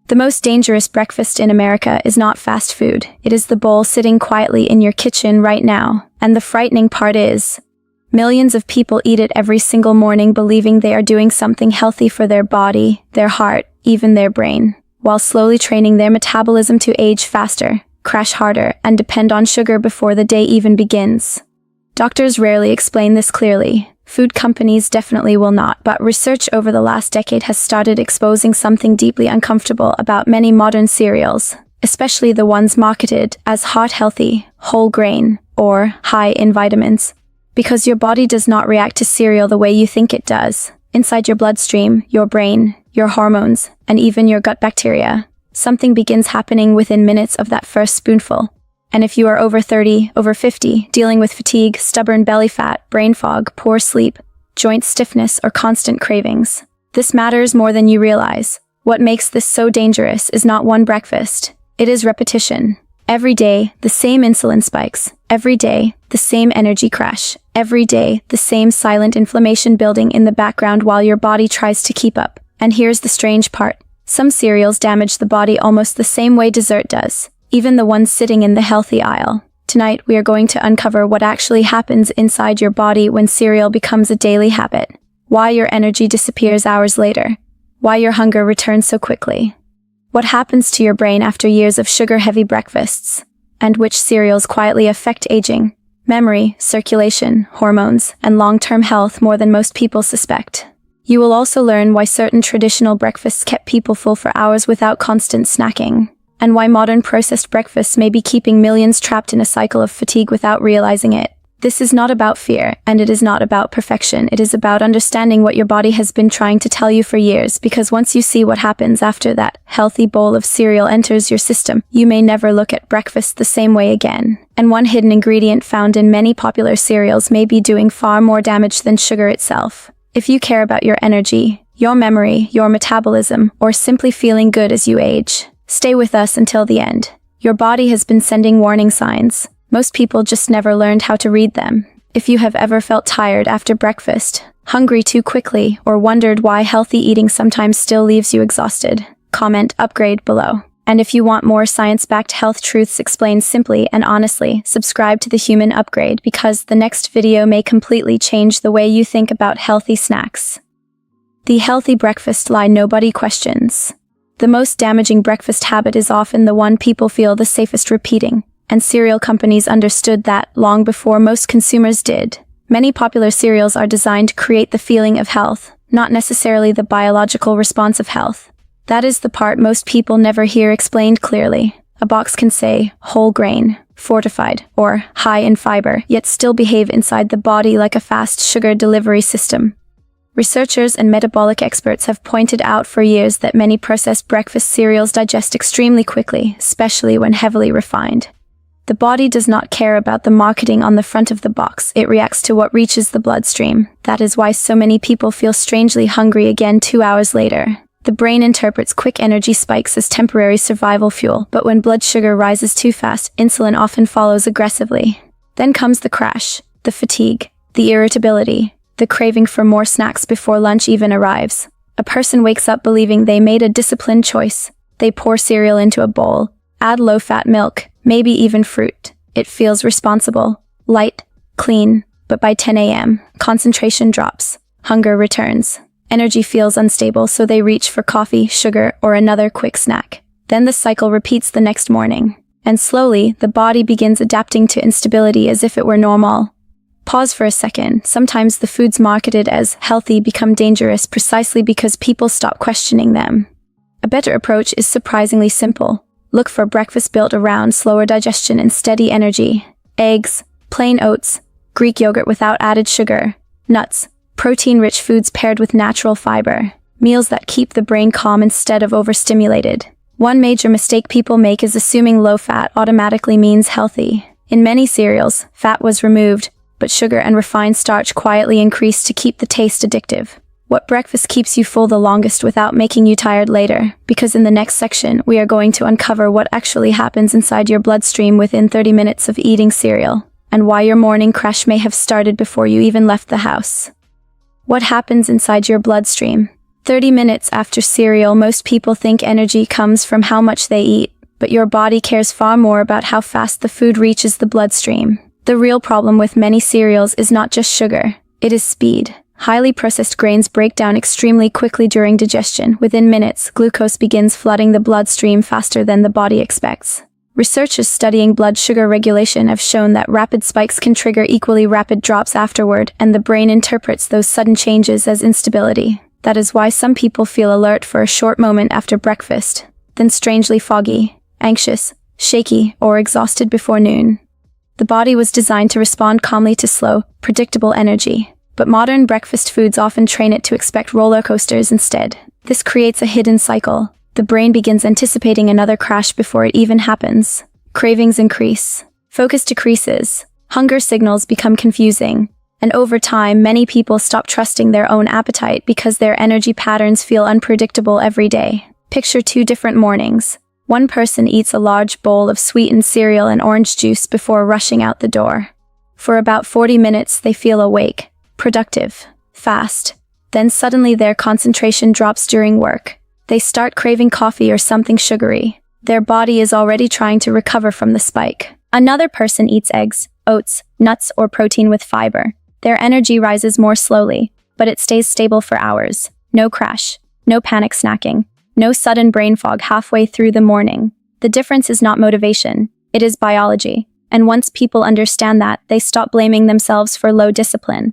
The most dangerous breakfast in America is not fast food. It is the bowl sitting quietly in your kitchen right now. And the frightening part is, millions of people eat it every single morning believing they are doing something healthy for their body, their heart, even their brain, while slowly training their metabolism to age faster, crash harder, and depend on sugar before the day even begins. Doctors rarely explain this clearly. Food companies definitely will not, but research over the last decade has started exposing something deeply uncomfortable about many modern cereals, especially the ones marketed as hot healthy, whole grain, or high in vitamins. Because your body does not react to cereal the way you think it does. Inside your bloodstream, your brain, your hormones, and even your gut bacteria, something begins happening within minutes of that first spoonful. And if you are over 30, over 50, dealing with fatigue, stubborn belly fat, brain fog, poor sleep, joint stiffness, or constant cravings, this matters more than you realize. What makes this so dangerous is not one breakfast. It is repetition. Every day, the same insulin spikes. Every day, the same energy crash. Every day, the same silent inflammation building in the background while your body tries to keep up. And here's the strange part. Some cereals damage the body almost the same way dessert does. Even the ones sitting in the healthy aisle. Tonight, we are going to uncover what actually happens inside your body when cereal becomes a daily habit. Why your energy disappears hours later. Why your hunger returns so quickly. What happens to your brain after years of sugar-heavy breakfasts. And which cereals quietly affect aging, memory, circulation, hormones, and long-term health more than most people suspect. You will also learn why certain traditional breakfasts kept people full for hours without constant snacking. And why modern processed breakfasts may be keeping millions trapped in a cycle of fatigue without realizing it. This is not about fear, and it is not about perfection. It is about understanding what your body has been trying to tell you for years, because once you see what happens after that healthy bowl of cereal enters your system, you may never look at breakfast the same way again. And one hidden ingredient found in many popular cereals may be doing far more damage than sugar itself. If you care about your energy, your memory, your metabolism, or simply feeling good as you age, stay with us until the end. Your body has been sending warning signs. Most people just never learned how to read them. If you have ever felt tired after breakfast, hungry too quickly, or wondered why healthy eating sometimes still leaves you exhausted, comment upgrade below. And if you want more science-backed health truths explained simply and honestly, subscribe to the Human Upgrade because the next video may completely change the way you think about healthy snacks. The healthy breakfast lie nobody questions. The most damaging breakfast habit is often the one people feel the safest repeating, and cereal companies understood that long before most consumers did. Many popular cereals are designed to create the feeling of health, not necessarily the biological response of health. That is the part most people never hear explained clearly. A box can say whole grain, fortified, or high in fiber, yet still behave inside the body like a fast sugar delivery system. Researchers and metabolic experts have pointed out for years that many processed breakfast cereals digest extremely quickly, especially when heavily refined. The body does not care about the marketing on the front of the box, it reacts to what reaches the bloodstream. That is why so many people feel strangely hungry again 2 hours later. The brain interprets quick energy spikes as temporary survival fuel, but when blood sugar rises too fast, insulin often follows aggressively. Then comes the crash, the fatigue, the irritability, the craving for more snacks before lunch even arrives. A person wakes up believing they made a disciplined choice. They pour cereal into a bowl, add low-fat milk, maybe even fruit. It feels responsible, light, clean, but by 10 a.m., concentration drops, hunger returns. Energy feels unstable, so they reach for coffee, sugar, or another quick snack. Then the cycle repeats the next morning. And slowly, the body begins adapting to instability as if it were normal. Pause for a second. Sometimes the foods marketed as healthy become dangerous precisely because people stop questioning them. A better approach is surprisingly simple. Look for breakfast built around slower digestion and steady energy. Eggs, plain oats, Greek yogurt without added sugar, nuts, protein-rich foods paired with natural fiber, meals that keep the brain calm instead of overstimulated. One major mistake people make is assuming low fat automatically means healthy. In many cereals, fat was removed, but sugar and refined starch quietly increased to keep the taste addictive. What breakfast keeps you full the longest without making you tired later? Because in the next section, we are going to uncover what actually happens inside your bloodstream within 30 minutes of eating cereal, and why your morning crash may have started before you even left the house. What happens inside your bloodstream? 30 minutes after cereal, most people think energy comes from how much they eat, but your body cares far more about how fast the food reaches the bloodstream. The real problem with many cereals is not just sugar, it is speed. Highly processed grains break down extremely quickly during digestion. Within minutes, glucose begins flooding the bloodstream faster than the body expects. Researchers studying blood sugar regulation have shown that rapid spikes can trigger equally rapid drops afterward, and the brain interprets those sudden changes as instability. That is why some people feel alert for a short moment after breakfast, then strangely foggy, anxious, shaky, or exhausted before noon. The body was designed to respond calmly to slow, predictable energy, but modern breakfast foods often train it to expect roller coasters instead. This creates a hidden cycle. The brain begins anticipating another crash before it even happens. Cravings increase. Focus decreases. Hunger signals become confusing. And over time, many people stop trusting their own appetite because their energy patterns feel unpredictable every day. Picture two different mornings. One person eats a large bowl of sweetened cereal and orange juice before rushing out the door. For about 40 minutes, they feel awake, productive, fast. Then suddenly their concentration drops during work. They start craving coffee or something sugary. Their body is already trying to recover from the spike. Another person eats eggs, oats, nuts, or protein with fiber. Their energy rises more slowly, but it stays stable for hours. No crash, no panic snacking, no sudden brain fog halfway through the morning. The difference is not motivation, it is biology. And once people understand that, they stop blaming themselves for low discipline.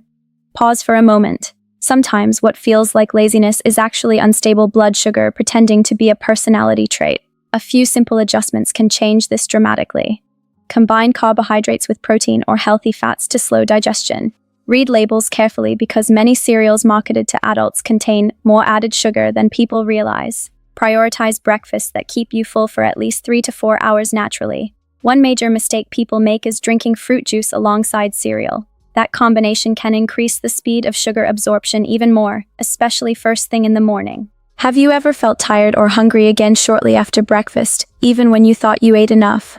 Pause for a moment. Sometimes what feels like laziness is actually unstable blood sugar pretending to be a personality trait. A few simple adjustments can change this dramatically. Combine carbohydrates with protein or healthy fats to slow digestion. Read labels carefully because many cereals marketed to adults contain more added sugar than people realize. Prioritize breakfasts that keep you full for at least 3 to 4 hours naturally. One major mistake people make is drinking fruit juice alongside cereal. That combination can increase the speed of sugar absorption even more, especially first thing in the morning. Have you ever felt tired or hungry again shortly after breakfast, even when you thought you ate enough?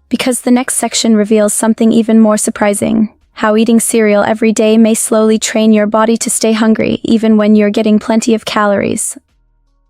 Because the next section reveals something even more surprising: how eating cereal every day may slowly train your body to stay hungry even when you're getting plenty of calories.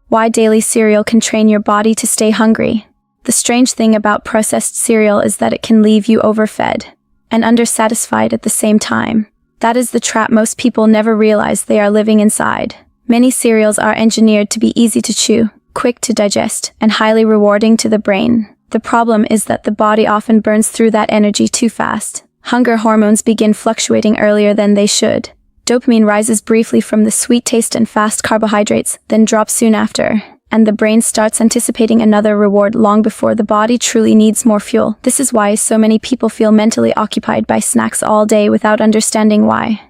Why daily cereal can train your body to stay hungry. The strange thing about processed cereal is that it can leave you overfed and undersatisfied at the same time. That is the trap most people never realize they are living inside. Many cereals are engineered to be easy to chew, quick to digest, and highly rewarding to the brain. The problem is that the body often burns through that energy too fast. Hunger hormones begin fluctuating earlier than they should. Dopamine rises briefly from the sweet taste and fast carbohydrates, then drops soon after, and the brain starts anticipating another reward long before the body truly needs more fuel. This is why so many people feel mentally occupied by snacks all day without understanding why.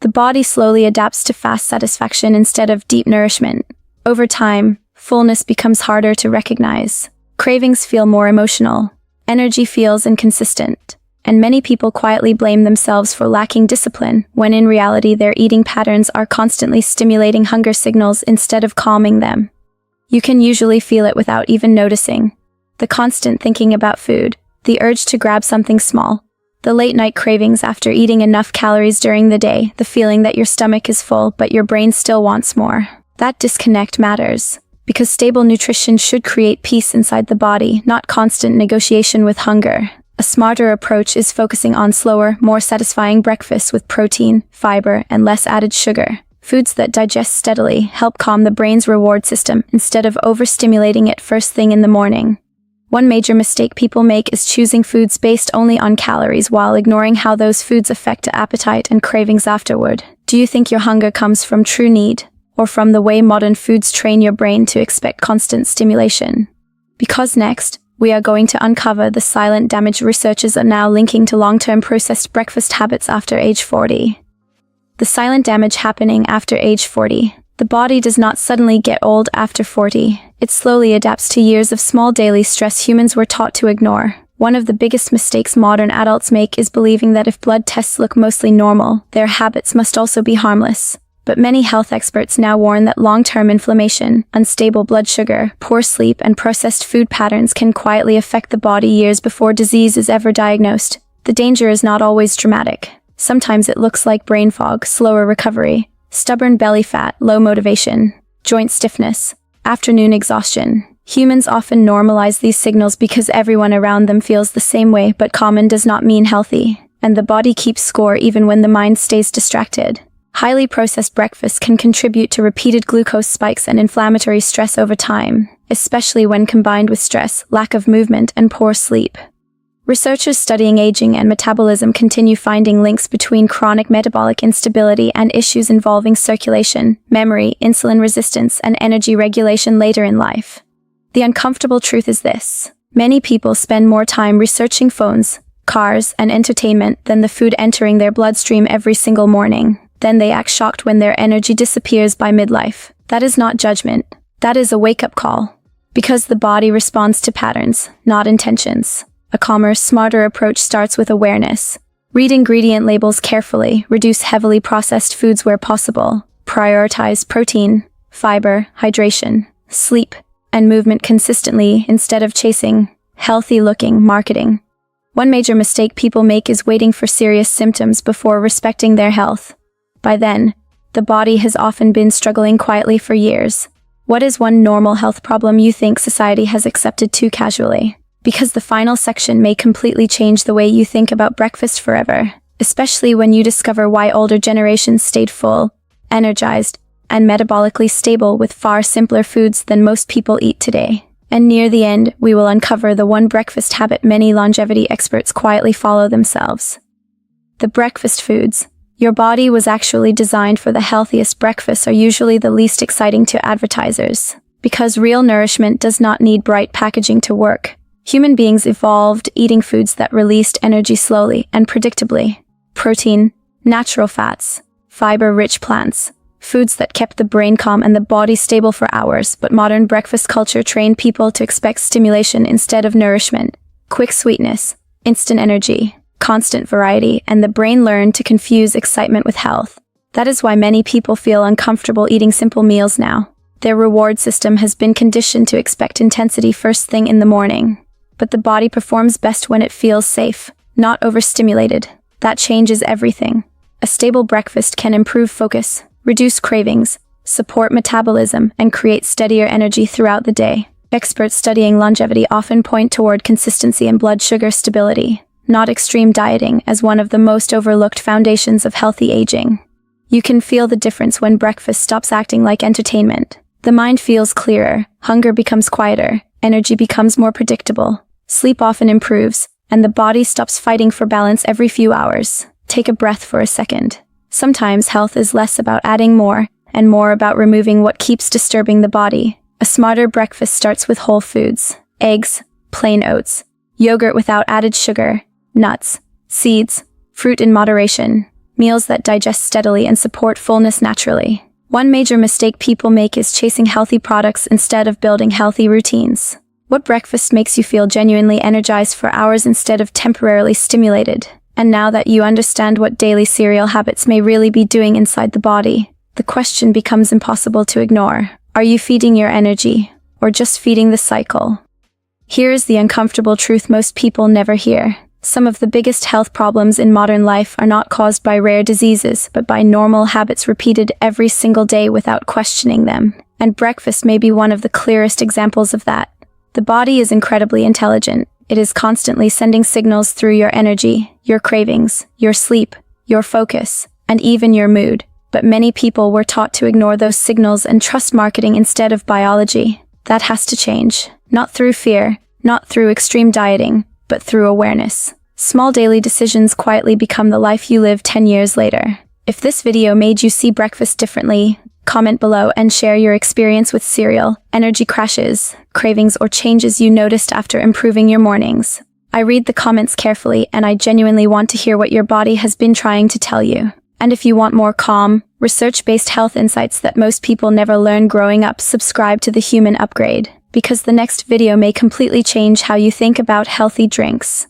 The body slowly adapts to fast satisfaction instead of deep nourishment. Over time, fullness becomes harder to recognize. Cravings feel more emotional. Energy feels inconsistent. And many people quietly blame themselves for lacking discipline, when in reality their eating patterns are constantly stimulating hunger signals instead of calming them. You can usually feel it without even noticing. The constant thinking about food, the urge to grab something small, the late-night cravings after eating enough calories during the day, the feeling that your stomach is full but your brain still wants more. That disconnect matters, because stable nutrition should create peace inside the body, not constant negotiation with hunger. A smarter approach is focusing on slower, more satisfying breakfasts with protein, fiber, and less added sugar. Foods that digest steadily help calm the brain's reward system instead of overstimulating it first thing in the morning. One major mistake people make is choosing foods based only on calories while ignoring how those foods affect appetite and cravings afterward. Do you think your hunger comes from true need, or from the way modern foods train your brain to expect constant stimulation? Because next, we are going to uncover the silent damage researchers are now linking to long-term processed breakfast habits after age 40. The silent damage happening after age 40. The body does not suddenly get old after 40. It slowly adapts to years of small daily stress humans were taught to ignore. One of the biggest mistakes modern adults make is believing that if blood tests look mostly normal, their habits must also be harmless. But many health experts now warn that long-term inflammation, unstable blood sugar, poor sleep, and processed food patterns can quietly affect the body years before disease is ever diagnosed. The danger is not always dramatic. Sometimes it looks like brain fog, slower recovery, stubborn belly fat, low motivation. joint stiffness, afternoon exhaustion. Humans often normalize these signals because everyone around them feels the same way, but common does not mean healthy, and the body keeps score even when the mind stays distracted. Highly processed breakfast can contribute to repeated glucose spikes and inflammatory stress over time, especially when combined with stress, lack of movement, and poor sleep. Researchers studying aging and metabolism continue finding links between chronic metabolic instability and issues involving circulation, memory, insulin resistance, and energy regulation later in life. The uncomfortable truth is this: many people spend more time researching phones, cars, and entertainment than the food entering their bloodstream every single morning. Then they act shocked when their energy disappears by midlife. That is not judgment. That is a wake-up call. Because the body responds to patterns, not intentions. A calmer, smarter approach starts with awareness. Read ingredient labels carefully, reduce heavily processed foods where possible, prioritize protein, fiber, hydration, sleep, and movement consistently instead of chasing healthy-looking marketing. One major mistake people make is waiting for serious symptoms before respecting their health. By then, the body has often been struggling quietly for years. What is one normal health problem you think society has accepted too casually? Because the final section may completely change the way you think about breakfast forever, especially when you discover why older generations stayed full, energized, and metabolically stable with far simpler foods than most people eat today. And near the end, we will uncover the one breakfast habit many longevity experts quietly follow themselves. The breakfast foods. Your body was actually designed for the healthiest breakfasts are usually the least exciting to advertisers. Because real nourishment does not need bright packaging to work. Human beings evolved eating foods that released energy slowly and predictably. Protein, natural fats, fiber-rich plants, foods that kept the brain calm and the body stable for hours, but modern breakfast culture trained people to expect stimulation instead of nourishment. Quick sweetness, instant energy, constant variety, and the brain learned to confuse excitement with health. That is why many people feel uncomfortable eating simple meals now. Their reward system has been conditioned to expect intensity first thing in the morning. But the body performs best when it feels safe, not overstimulated. That changes everything. A stable breakfast can improve focus, reduce cravings, support metabolism, and create steadier energy throughout the day. Experts studying longevity often point toward consistency and blood sugar stability, not extreme dieting, as one of the most overlooked foundations of healthy aging. You can feel the difference when breakfast stops acting like entertainment. The mind feels clearer, hunger becomes quieter, energy becomes more predictable, sleep often improves, and the body stops fighting for balance every few hours. Take a breath for a second. Sometimes health is less about adding more, and more about removing what keeps disturbing the body. A smarter breakfast starts with whole foods: eggs, plain oats, yogurt without added sugar, nuts, seeds, fruit in moderation, meals that digest steadily and support fullness naturally. One major mistake people make is chasing healthy products instead of building healthy routines. What breakfast makes you feel genuinely energized for hours instead of temporarily stimulated? And now that you understand what daily cereal habits may really be doing inside the body, the question becomes impossible to ignore. Are you feeding your energy, or just feeding the cycle? Here is the uncomfortable truth most people never hear. Some of the biggest health problems in modern life are not caused by rare diseases, but by normal habits repeated every single day without questioning them. And breakfast may be one of the clearest examples of that. The body is incredibly intelligent. It is constantly sending signals through your energy, your cravings, your sleep, your focus, and even your mood. But many people were taught to ignore those signals and trust marketing instead of biology. That has to change. Not through fear, not through extreme dieting, but through awareness. Small daily decisions quietly become the life you live 10 years later. If this video made you see breakfast differently, comment below and share your experience with cereal, energy crashes, cravings, or changes you noticed after improving your mornings. I read the comments carefully, and I genuinely want to hear what your body has been trying to tell you. And if you want more calm, research-based health insights that most people never learn growing up, subscribe to The Human Upgrade, because the next video may completely change how you think about healthy drinks.